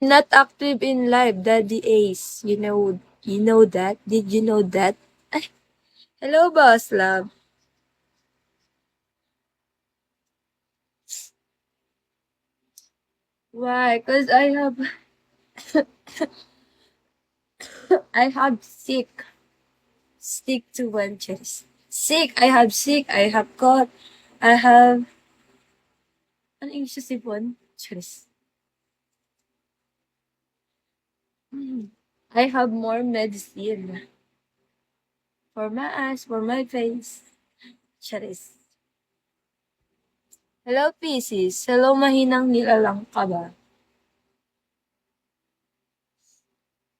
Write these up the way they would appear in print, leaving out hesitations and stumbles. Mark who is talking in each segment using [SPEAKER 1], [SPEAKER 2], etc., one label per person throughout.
[SPEAKER 1] Not active in life, Daddy Ace. You know that? Did you know that? Ay, hello, boss love. Why? Cause I have sick to one chest. Sick, I have got, I have, ano yung siya sipon? Chest. I have more medicine for my eyes, for my face. Charis. Hello, Pisces. Hello, mahinang nilalang ka ba?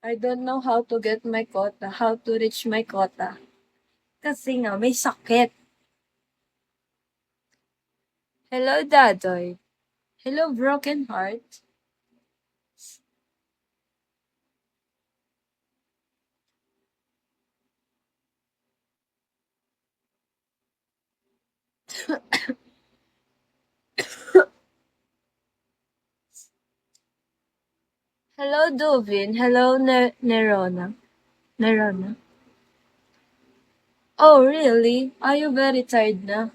[SPEAKER 1] I don't know how to get my quota, how to reach my quota. Kasi nga, may sakit. Hello, Dadoy. Hello, broken heart. Hello, Dovin. Hello, Nerona. Nerona. Oh, really? Are you very tired na?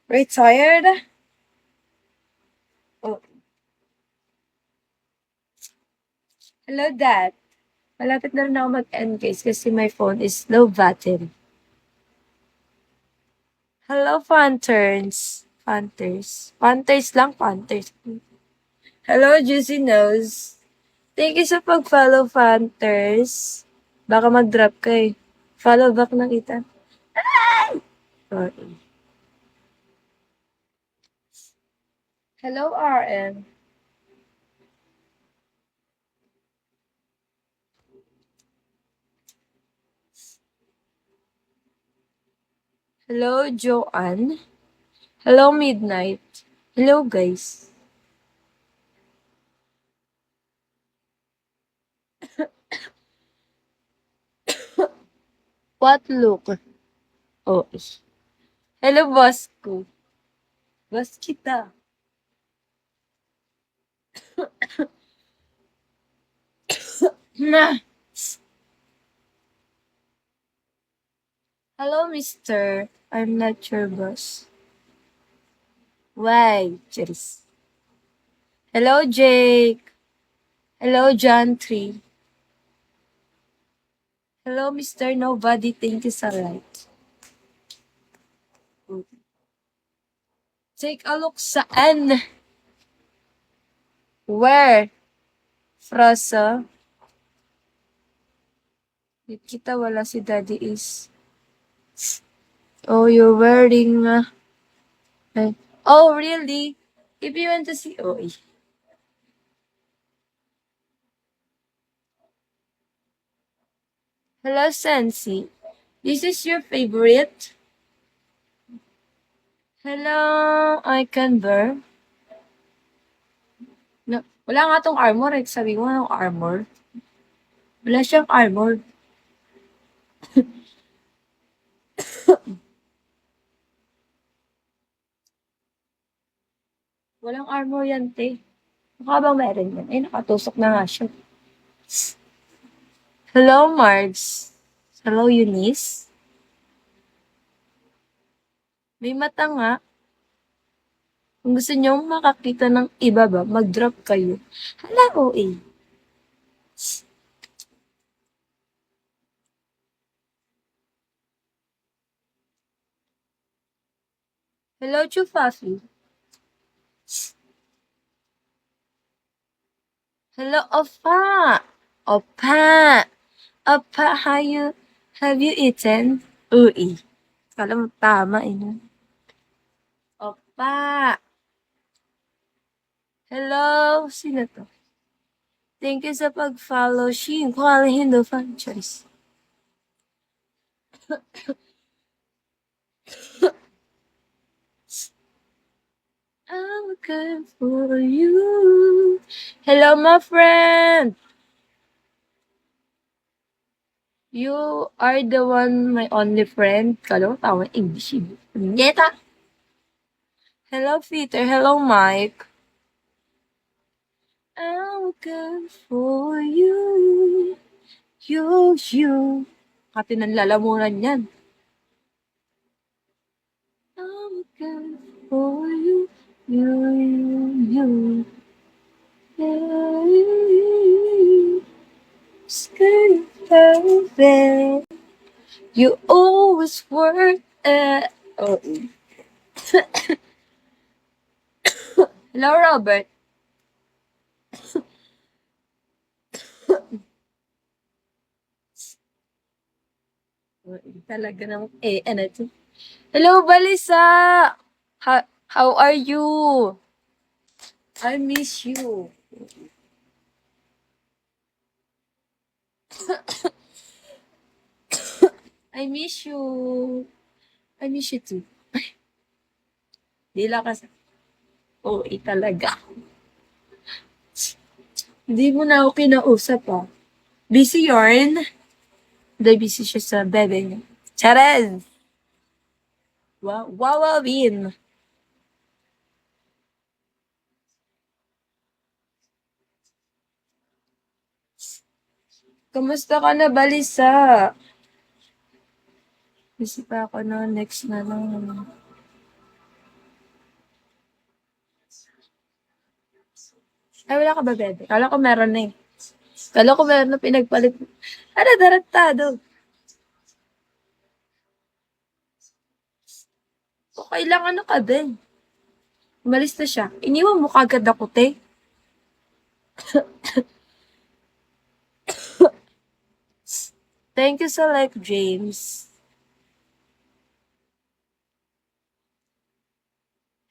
[SPEAKER 1] Retired? Oh, hello, Dad. Malapit na rin ako mag-end guys kasi my phone is low battery. Hello, Fanterns. Fanters lang, Fanters. Hello, Juicy Nose. Thank you sa pag-follow, Fanters. Baka mag-drop ka eh. Follow back na kita. Sorry. Hello, RM. Hello, Joanne. Hello, Midnight. Hello, guys. What look? Oh, hello, boss ko. Boss kita. Na. Hello, mister. I'm not your boss. Why? Cheers. Hello, Jake. Hello, John 3. Hello, Mr. Nobody. Thank you sa light. Take a look saan? Where? Frosa? Kita wala si Daddy is. Oh, you're wearing... oh, really? If you want to see... Oh, hello, Sensi. This is your favorite? Hello, I can bear. No, wala nga tong armor eh. Sabi ko nga armor. Wala siyang armor. Walang armor yan, te. Mukha bang meron yan? Eh, nakatusok na nga siya. Hello, Margs. Hello, Eunice. May mata nga. Kung gusto niyo makakita ng iba ba, mag-drop kayo. Hala, OA. Hello, Chufafi. Hello, Opa. Opa. Opa, have you eaten? OA. Kala mo tama, no? Opa. Hello, sino to? Thank you sa pag-follow. Shin, quality the fan choice. I'm good for you. Hello, my friend. You are the one, my only friend. Kala mo, tama, English. Ngeta. Hello, Peter. Hello, Mike. I'm good for you. You. Kati ng lalamunan yan. I'm good for you. You. Sky perfect. You always worth it. Oh. Hello, Robert. Talaga namang ano to. Hello, Balisa! How are you? I miss you. I miss you. I miss you too. Dila ka sa... Oo, talaga. Hindi mo na ako kinausap ah. Busy yarn? Hindi, busy siya sa bebe niya. Charez! Wawawin! Kamusta ka na, Balisa? Busy pa ako no, next na lang. Ay, wala ka ba, bebe? Kala ko meron na eh. Kala ko meron na pinagpalit. Ano, daratado. Okay lang, ano ka din. Umalis na siya. Iniwan mo kagad ako, te. Thank you sa like, James.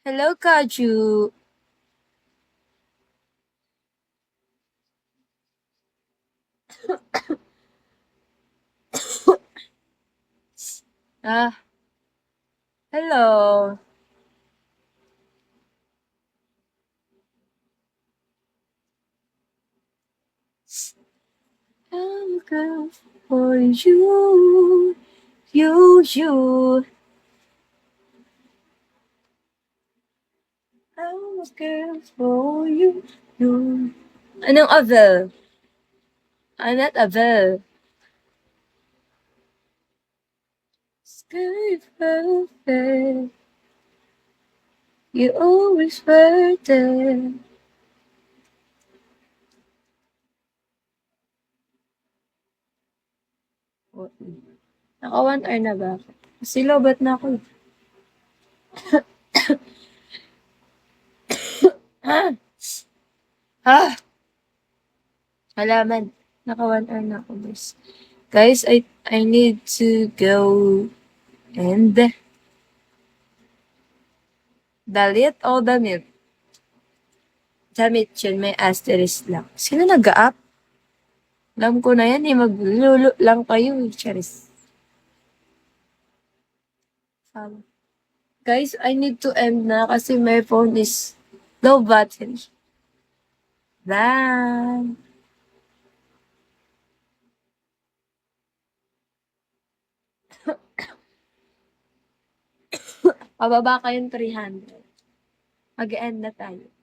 [SPEAKER 1] Hello, Kaju. Ah, hello. I'm good for you. You. I'm good for you. Anong other? I'm not other. Sky perfect. You always were there. Naka 1 hour na ba ako? Kasi lobat na ako. Ah! Ah! Malaman. Naka 1 hour na ako, guys. Guys, I need to go and delete all damit. Damit yun, may asterisk lang. Sino nag-up? Alam ko na yan eh, maglulu lang kayo eh, charis. Guys, I need to end na kasi my phone is low battery. Bye! Pababa kayong 300. Mag-end na tayo.